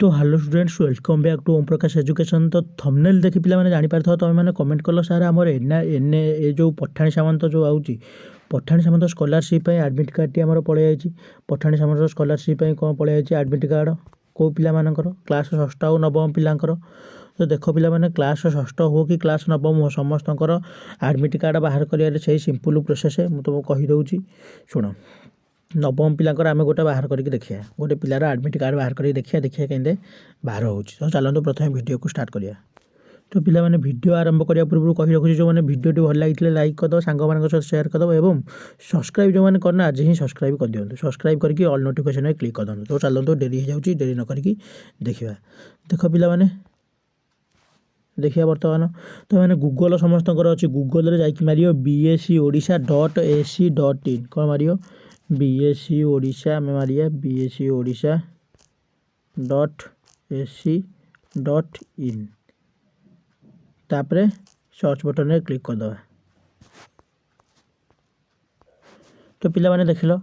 तो hello students welcome back to Om Prakash education. तो thumbnail देखि पिला माने जानि पारथो तुम मैंने कमेंट कल सार आमर एन ए जो पठाणी सामंत जो आउची पठाणी सामंत स्कॉलरशिप एडमिट कार्ड टी आमर पड़े जाइए। पठाणी सामंत स्कॉलरशिप कौन पड़े जाइए एडमिट कार्ड कौ पिला मानकर क्लास षष्ठ और नवम पिलांकर। तो देख पिला माने क्लास षष्ठ हो कि क्लास नवम हो समस्तकर एडमिट कार्ड बाहर करियारे से सिंपल प्रोसेस मुझे तुमको कहीदे शुण। नवम पिलांकर आम गोटे बाहर करके देखिए गोटे पिलार एडमिट कार्ड बाहर करके देखिए देखिए केंदे बाहर हो। तो चलते प्रथम वीडियो को स्टार्ट करिया। तो पिला माने वीडियो आरंभ करने पूर्व कही रखुच्छी जो मैंने वीडियो भल लगी लाइक करदे सांग मान सहित शेयर करदे और सब्सक्राइब जो मैंने करना आज ही सब्सक्राइब कर दिखाँ। सब्सक्राइब करके ऑल नोटिफिकेशन में क्लिक कर दिखाँ। तो चलते डेरी हो जाऊँगी डेरी न करके देखा। देख पिला माने देखिए बर्तमान तो मैंने गूगल समस्त अच्छी गूगल जाकि मार बीएससी ओडिशा .ac.in कौन मार बीएससी ओडिशा आम मारिया बीएससी ओडिशा .ac.in तापरे सर्च बटन में क्लिक करदे। तो पिला माने देख लो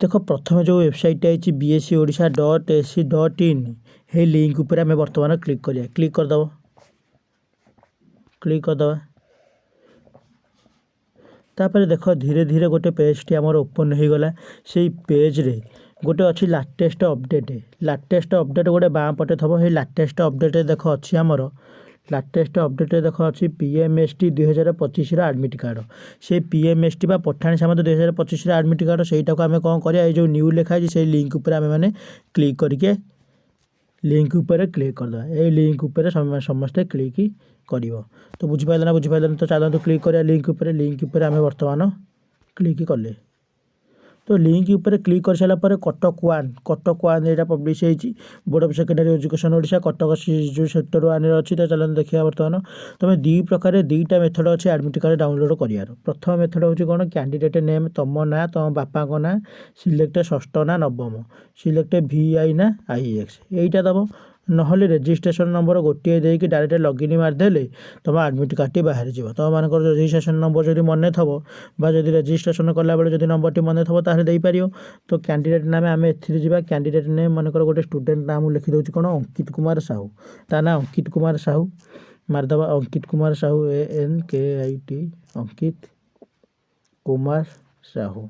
देख प्रथम जो website I BSc Odisha .ac.in हे लिंक उपर आम बर्तमान क्लिक करिया। क्लिक करदे क्लिक करदे तापर देख धीरे धीरे गोटे पेज टी आमर ओपन हो गला। से पेज रे गोटे अच्छी लाटेस्ट अपडेट गोटे बाँ पटे थब। हे लाटेस्ट अपडेट देख अच्छी आमर लाटेस्ट अपडेट देख अच्छी पीएमएसटी 2025 एडमिट कार्ड से पीएमएसटी बा पठाणी सामंत 2025 एडमिट कार्ड सेटा को आम कौन करिया जो न्यू लिखाई से लिंक उपर आम मैंने क्लिक करके लिंक उपर क्लिक करदे। ये लिंक उपर समस्ते क्लिक कर। तो बुझीपारे ना बुझीपारे तो चलते क्लिक करिया लिंक उपर आम बर्तमान क्लिक कले। तो लिंक उपर क्लिक कर सारापर कटक वन यहाँ पब्लिश होती board of secondary education Odisha Cuttack जो सेक्टर 1 अच्छी। तो चलते देखिए बर्तमान तुम दी प्रकार दुईटा मेथड अच्छी एडमिट कार्ड डाउनलोड करार। प्रथम मेथड हूँ कौन कैंडिडेट नेम तुम ना तुम बापा ना सिलेक्ट षष्ठ ना नवम सिलेक्ट VI ना IX यहीटा दब नहले रेजिस्ट्रेशन नंबर गोटे देकी डायरेक्ट लॉगिन मारदेले तुम एडमिट कार्ड टी बाहर जीव। तुम मान रेजिस्ट्रेशन नंबर जब मन थब जब रेजिस्ट्रेशन कला बेले जब नंबर टी मन थब ताहले दे पारियो। तो कैंडिडेट नाम आम एथि कैंडिडेट नेम मनकर गोटे स्टूडेंट नाम लिखि दूँ कौन अंकित कुमार साहू ता ना अंकित कुमार साहू मारदबा अंकित कुमार साहू ANKIT अंकित कुमार साहू।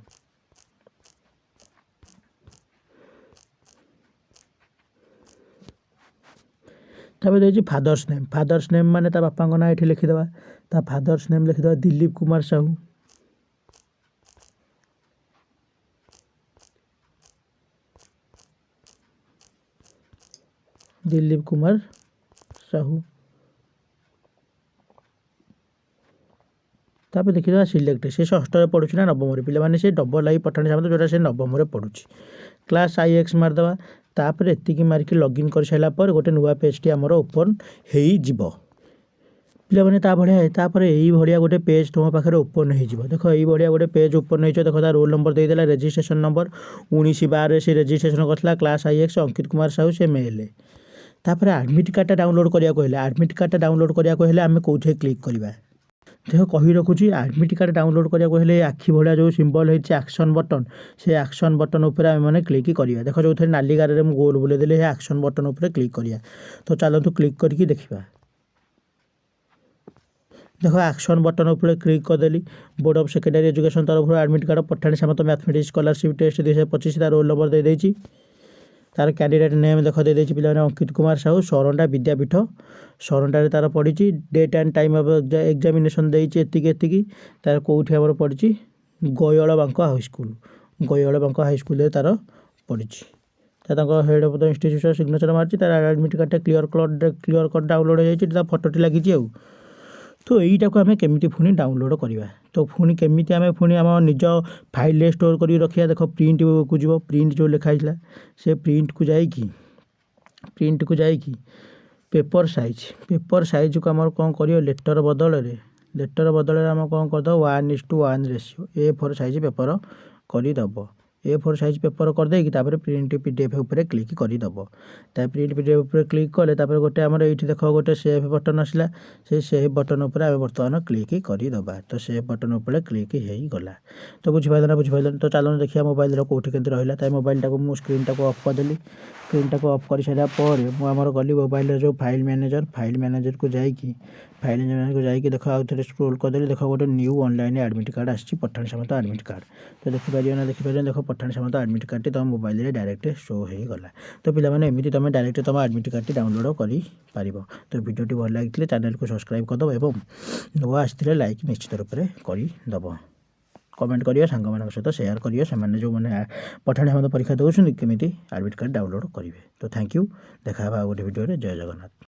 तब देखिए फादर्स नेम माने ता बापा ना ये लिखिदेवा ता फादर्स नेम लिखिदेवा दिलीप कुमार साहू। दिलीप कुमार साहू तापर देखिए सिलेक्ट से षष्ठ पढ़ुची ना नवम पिला माने से डबल आई पठाणी सामंत जोटा से नवम पढ़ुची क्लास IX मारदेवा तापर एतिकी मारिकी लॉगिन कर सारा पर गोटे नुआ पेज टी आमर ओपन हो पिला माने ता भड़िया तापर यही भड़िया गोटे पेज तुम पाखे ओपन हो। देख यही भड़िया गोटे पेज ओपन हो देख रोल नंबर देदेला रेजिस्ट्रेशन नंबर 19/12 से रेजिस्ट्रेशन करता क्लास IX अंकित कुमार साहू से मेल। तापर एडमिट कार्ड डाउनलोड करिया कहले एडमिट कार्ड डाउनलोड करिया कहले आम कौटे क्लिक करवा। देख कही रखुच्छी एडमिट कार्ड डाउनलोड करिया कहले आखि भलिया जो सिंबल होती एक्शन बटन से एक्शन बटन उपर आम मैंने क्लिक करिया। देख जो थे नाली गारे मुझे गोल बुले देले एक्शन बटन उपर क्लिक करिया। तो चलतु क्लिक करके देखिए। देख एक्शन बटन उपर क्लिक करदेली बोर्ड ऑफ सेकेंडरी एजुकेशन तरफ एडमिट कार्ड पठाणी सामंत मैथमेटिक्स स्कॉलरशिप टेस्ट 2025 तार रोल नंबर दे देछि तार कैंडिडेट नेम देख दे देछि पिला अंकित कुमार साहू सरंडा विद्यापीठ सरंडा तार पड़ी date and time of examination देछि एतिकी तार कौटी आमर पड़ी गयड़ बांक हाई स्कूल तार पड़ी head of the institution signature मार्च तार admit card clear cut download हो जाए फोटोटी लगी। तो यहीटा को आम केमी पुणी डाउनलोड करवा। तो पुणी केमी आम पुणी आम निज फाइल स्टोर कर रखा। देख प्रिंट को जीव प्रिंट जो लिखाई से प्रिंट को जाइकी पेपर साइज को आम कौन कर लेटर बदल आम कौन करद 1:1 रेशियो A4 साइज पेपर करदब। A4 ସାଇଜ୍ ପେପର୍ କରିଦେଇକି ତାପରେ ପ୍ରିଣ୍ଟ PDF ଉପରେ କ୍ଲିକ୍ କରିଦେବ। ତା ପ୍ରିଣ୍ଟ PDF ଉପରେ କ୍ଲିକ୍ କଲେ ତାପରେ ଗୋଟେ ଆମର ଏଇଠି ଦେଖ ଗୋଟେ ସେଭ୍ ବଟନ୍ ଆସିଲା। ସେଇ ସେଭ୍ ବଟନ୍ ଉପରେ ଆମେ ବର୍ତ୍ତମାନ କ୍ଲିକ୍ କରିଦେବା। ତ ସେଭ୍ ବଟନ୍ ଉପରେ କ୍ଲିକ୍ ହେଇଗଲା। ତ ବୁଝିପାରିଲନି ତ ଚାଲନ୍ତୁ ଦେଖିବା ମୋବାଇଲର କେଉଁଠି କେମିତି ରହିଲା। ତାই ମୋବାଇଲଟାକୁ ମୁଁ ସ୍କ୍ରିନ୍ଟାକୁ ଅଫ୍ କରିଦେଲି। ସ୍କ୍ରିନ୍ଟାକୁ ଅଫ୍ କରିସାରିଲା ପରେ ମୁଁ ଆମର ଗଲି ମୋବାଇଲର ଯେଉଁ ଫାଇଲ୍ ମ୍ୟାନେଜରକୁ ଯାଇକି ଦେଖ ଆଉ ଥରେ ସ୍କ୍ରୋଲ୍ କରିଦେଲି। ଦେଖ ଗୋଟେ ନ୍ୟୁ ଅନଲାଇନ୍ ଆଡ଼ମିଟ୍ କାର୍ଡ଼ ଆସିଛି, ପଠାଣି ସାମନ୍ତ ଆଡ଼ମିଟ୍ କାର୍ଡ଼। ତ ଦେଖିପାରିବନି ଦେଖ ପଠାଣି ସାମନ୍ତ ଆଡ଼ମିଟ୍ କାର୍ଡ଼ଟି ତୁମ ମୋବାଇଲରେ ଡାଇରେକ୍ଟ ଶୋ ହେଇଗଲା। ତ ପିଲାମାନେ ଏମିତି ତୁମେ ଡାଇରେକ୍ଟ ତୁମ ଆଡ଼ମିଟ୍ କାର୍ଡ଼ଟି ଡାଉନଲୋଡ଼ କରିପାରିବ। ତ ଭିଡ଼ିଓଟି ଭଲ ଲାଗିଥିଲେ ଚ୍ୟାନେଲକୁ ସବସ୍କ୍ରାଇବ୍ କରିଦେବ ଏବଂ ନୂଆ ଆସିଥିଲେ ଲାଇକ୍ ନିଶ୍ଚିତ ରୂପରେ କରିଦେବ। କମେଣ୍ଟ କରିବ, ସାଙ୍ଗମାନଙ୍କ ସହିତ ସେୟାର କରିବ, ସେମାନେ ଯେଉଁମାନେ ପଠାଣି ସାମନ୍ତ ପରୀକ୍ଷା ଦେଉଛନ୍ତି କେମିତି ଆଡ଼ମିଟ୍ କାର୍ଡ଼ ଡାଉନଲୋଡ଼ କରିବେ। ତ ଥ୍ୟାଙ୍କ ୟୁ। ଦେଖା ହେବା ଆଉ ଗୋଟେ ଭିଡ଼ିଓରେ। ଜୟ ଜଗନ୍ନାଥ।